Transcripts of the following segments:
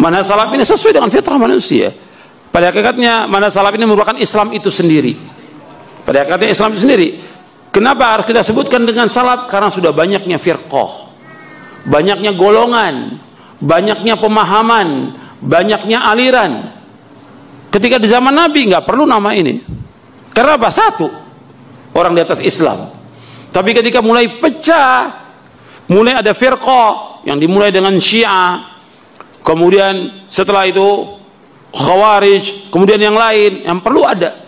Manhaj salaf ini sesuai dengan fitrah manusia. Pada hakikatnya manhaj salaf ini merupakan Islam itu sendiri. Pada hakikatnya Islam itu sendiri. Kenapa harus kita sebutkan dengan salaf? Karena sudah banyaknya firqah, banyaknya golongan, banyaknya pemahaman, banyaknya aliran. Ketika di zaman Nabi nggak perlu nama ini. Karena apa? Satu, orang di atas Islam. Tapi ketika mulai pecah, mulai ada firqah yang dimulai dengan Syiah, kemudian setelah itu Khawarij, kemudian yang lain, yang perlu ada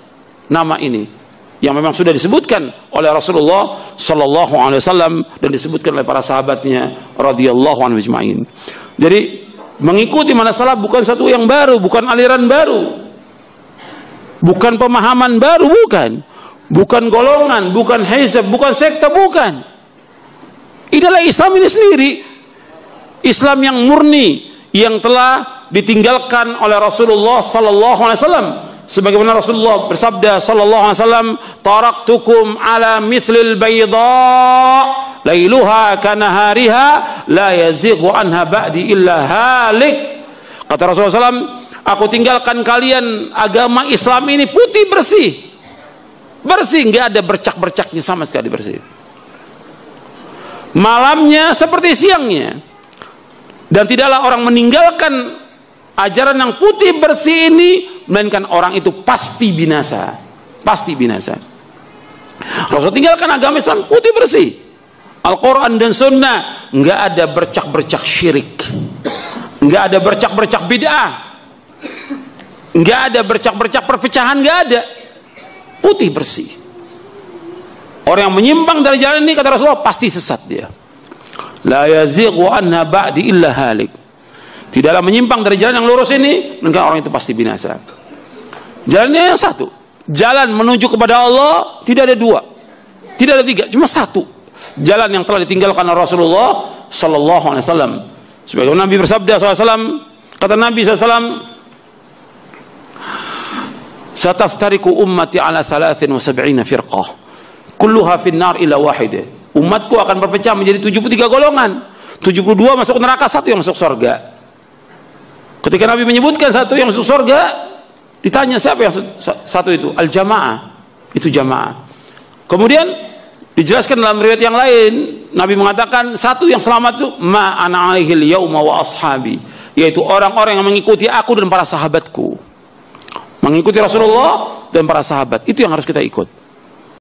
nama ini yang memang sudah disebutkan oleh Rasulullah sallallahu alaihi wasallam dan disebutkan oleh para sahabatnya radhiyallahu anhum ajma'in. Jadi mengikuti manhaj salaf bukan satu yang baru, bukan aliran baru, bukan pemahaman baru, bukan golongan, bukan hizb, bukan sekte, bukan. Inilah Islam ini sendiri, Islam yang murni, yang telah ditinggalkan oleh Rasulullah sallallahu alaihi wasallam. Sebagaimana Rasulullah bersabda sallallahu alaihi wasallam, "Taraktukum ala mithlil bayda, lailuha kanahariha, la yazighu anha ba'di illa halik." Kata Rasulullah SAW, aku tinggalkan kalian agama Islam ini putih bersih, nggak ada bercak-bercaknya sama sekali, bersih. Malamnya seperti siangnya, dan tidaklah orang meninggalkan ajaran yang putih bersih ini melainkan orang itu pasti binasa, pasti binasa. Rasul tinggalkan agama Islam putih bersih, Al-Quran dan Sunnah, nggak ada bercak-bercak syirik, nggak ada bercak-bercak bid'ah, nggak ada bercak-bercak perpecahan, nggak ada, putih bersih. Orang yang menyimpang dari jalan ini, kata Rasulullah, pasti sesat dia. La yazighu anha ba'di illa halik. Tidaklah menyimpang dari jalan yang lurus ini, maka orang itu pasti binasa. Jalannya yang satu, jalan menuju kepada Allah, tidak ada dua, tidak ada tiga, cuma satu. Jalan yang telah ditinggalkan Rasulullah sallallahu alaihi wasallam. Sebagaimana Nabi bersabda SAW, kata Nabi SAW, "Sataftariku ummati ala 73 firqah, kulluha finnar illa wahidah." Umatku akan berpecah menjadi 73 golongan. 72 masuk neraka, satu yang masuk surga. Ketika Nabi menyebutkan satu yang masuk surga, ditanya siapa yang satu itu? Al-jamaah. Itu jamaah. Kemudian dijelaskan dalam riwayat yang lain, Nabi mengatakan satu yang selamat itu ma ana alaihil yauma wa ashabi, yaitu orang-orang yang mengikuti aku dan para sahabatku. Mengikuti Rasulullah dan para sahabat, itu yang harus kita ikut.